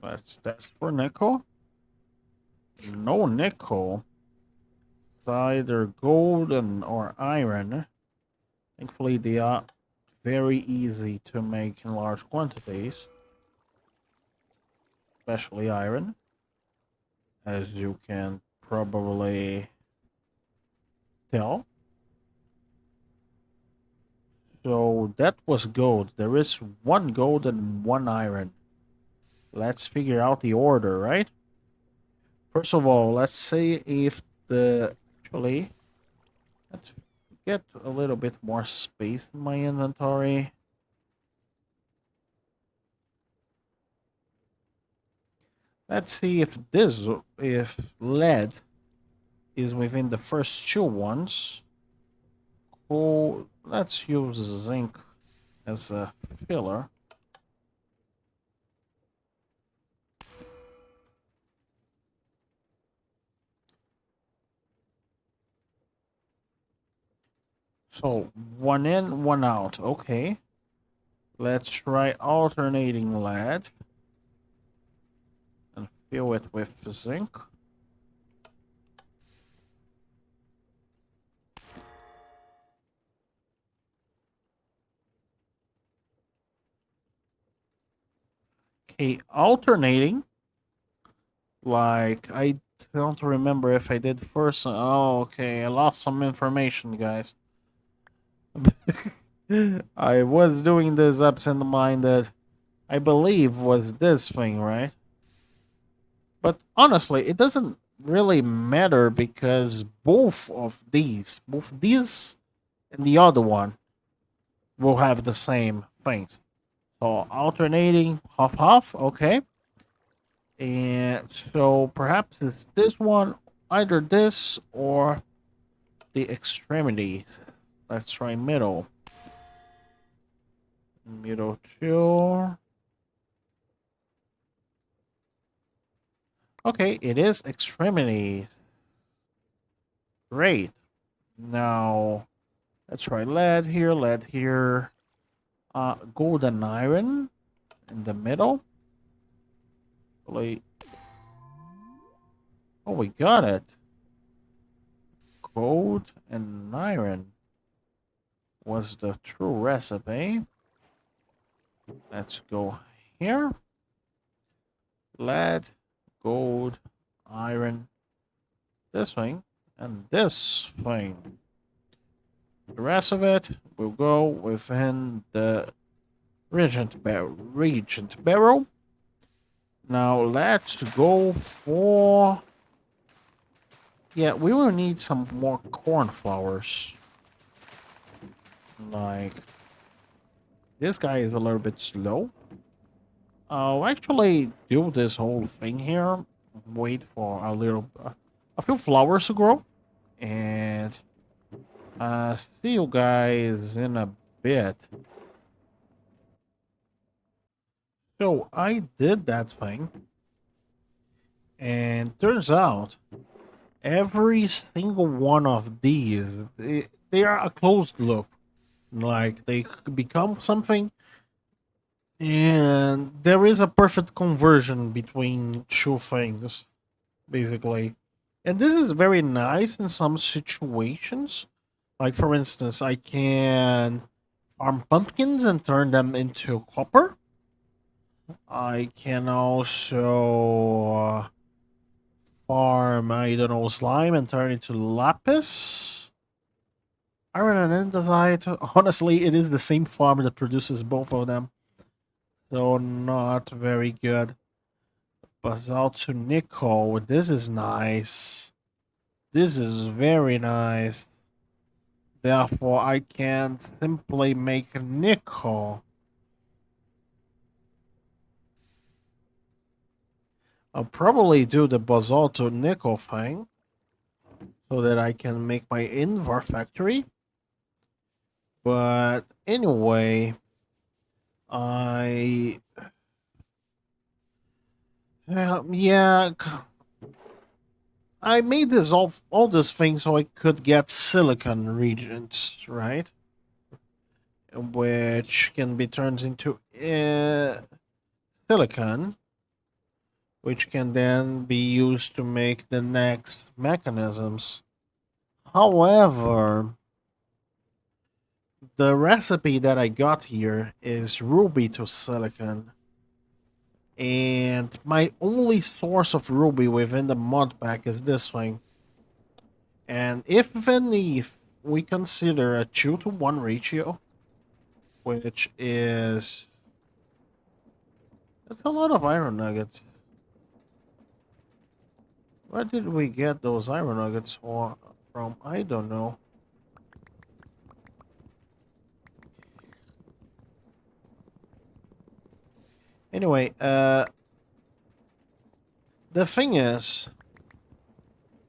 Let's test for nickel. No nickel. It's either gold or iron. Thankfully, they are very easy to make in large quantities, especially iron, as you can probably tell. So that was gold. There is one gold and one iron. Let's figure out the order, right? First of all, let's see if the actually let's get a little bit more space in my inventory. Let's see if lead is within the first two ones. Cool. Let's use zinc as a filler. So one in, one out. Okay. Let's try alternating lead and fill it with zinc. Okay, alternating. Like, I don't remember if I did first. Oh, okay. I lost some information, guys. I was doing this absent-minded. I believe was this thing, right? But honestly, it doesn't really matter because both these and the other one will have the same things. So alternating half half, okay. And so perhaps it's this one, either this or the extremity. Let's try middle. Middle two. Okay, it is extremity. Great. Now Let's try lead here. Gold and iron in the middle. Like, oh, we got it. Gold and iron was the true recipe. Let's go here. Lead, gold, iron, this thing, and this thing. The rest of it will go within the Regent barrel. Now let's go for... Yeah, we will need some more cornflowers. Like, this guy is a little bit slow. I'll actually do this whole thing here. Wait for a few flowers to grow. And see you guys in a bit. So I did that thing. And turns out every single one of these, they are a closed loop. Like, they become something, and there is a perfect conversion between two things, basically. And this is very nice in some situations. Like, for instance, I can farm pumpkins and turn them into copper. I can also farm, I don't know, slime and turn it into lapis. Iron and andesite. Honestly, it is the same farm that produces both of them. So not very good. Basalt to nickel. This is nice. This is very nice. Therefore, I can simply make nickel. I'll probably do the basalt to nickel thing so that I can make my invar factory. But anyway, yeah, I made this all this thing so I could get silicon regions, right? Which can be turned into silicon, which can then be used to make the next mechanisms. However, the recipe that I got here is ruby to silicon. And my only source of ruby within the mod pack is this thing. And if we consider a 2-to-1 ratio, which is... That's a lot of iron nuggets. Where did we get those iron nuggets from? I don't know. Anyway, the thing is,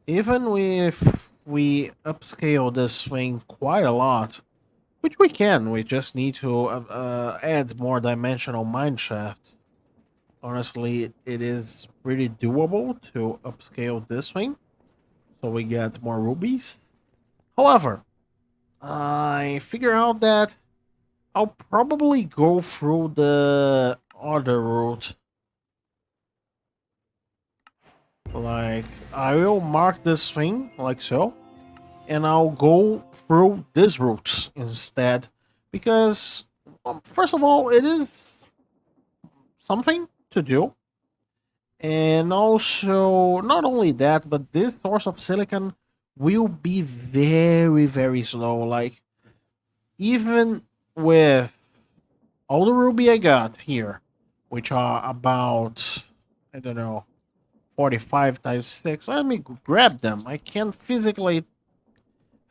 even if we upscale this thing quite a lot, which we can, we just need to add more dimensional mineshaft. Honestly, it is pretty doable to upscale this thing, so we get more rubies. However, I figure out that I'll probably go through the other route. Like, I will mark this thing like so, and I'll go through these routes instead, because first of all, it is something to do, and also not only that, but this source of silicon will be very, very slow. Like, even with all the ruby I got here, which are about, I don't know, 45 times 6. Let me grab them. I can't physically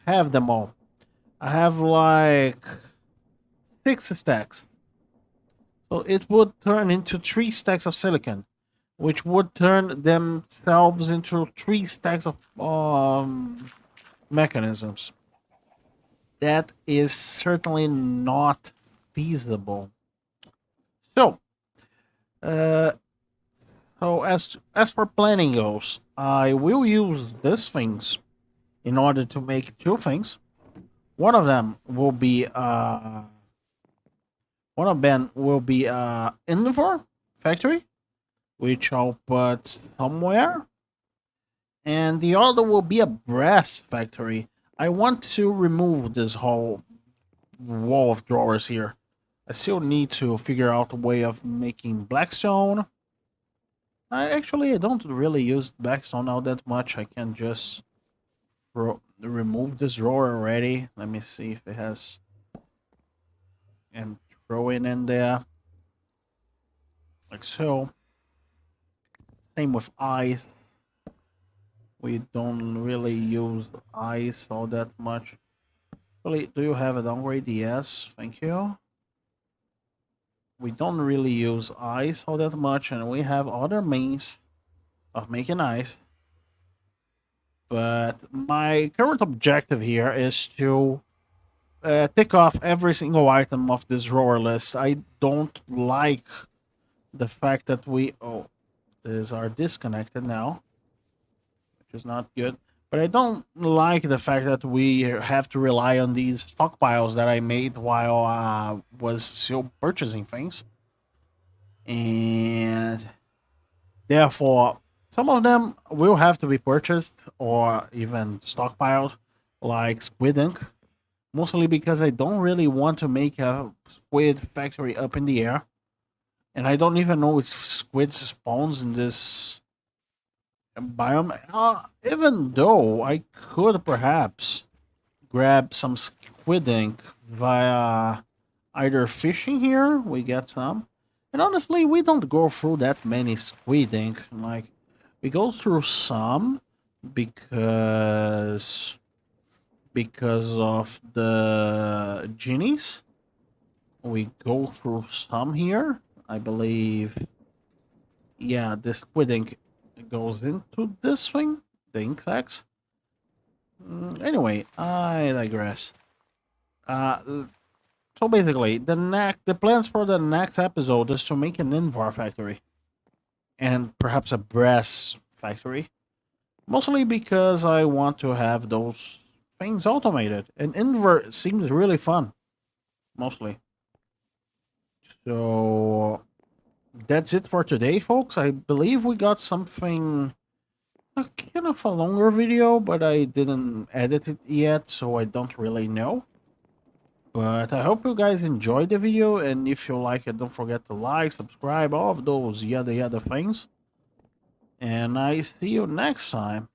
have them all. I have like 6 stacks. So it would turn into 3 stacks of silicon, which would turn themselves into 3 stacks of mechanisms. That is certainly not feasible. So, as for planning goes, I will use these things in order to make 2 things. one of them will be Inver factory, which I'll put somewhere, and the other will be a brass factory. I want to remove this whole wall of drawers here. I still need to figure out a way of making blackstone. I don't really use blackstone now that much. I can just remove this drawer already. Let me see if it has, and throw it in there like so. Same with ice. We don't really use ice all that much. Really, do you have a downgrade? Yes, thank you. We don't really use ice all that much, and we have other means of making ice. But my current objective here is to tick off every single item of this drawer list. I don't like the fact that these are disconnected now, which is not good. But I don't like the fact that we have to rely on these stockpiles that I made while I was still purchasing things. And therefore, some of them will have to be purchased or even stockpiled, like squid ink. Mostly because I don't really want to make a squid factory up in the air. And I don't even know if squid spawns in this biome. Even though I could perhaps grab some squid ink via either fishing here, we get some. And honestly, we don't go through that many squid ink. Like, we go through some because of the genies. We go through some here. I believe, yeah, this squid ink goes into this thing, the ink sacs. Anyway, I digress. So basically, the plans for the next episode is to make an Invar factory, and perhaps a brass factory. Mostly because I want to have those things automated, and Invar seems really fun. Mostly. So that's it for today, folks. I believe we got something, kind of a longer video, but I didn't edit it yet, so I don't really know. But I hope you guys enjoyed the video, and if you like it, don't forget to like, subscribe, all of those yada yada things. And I see you next time.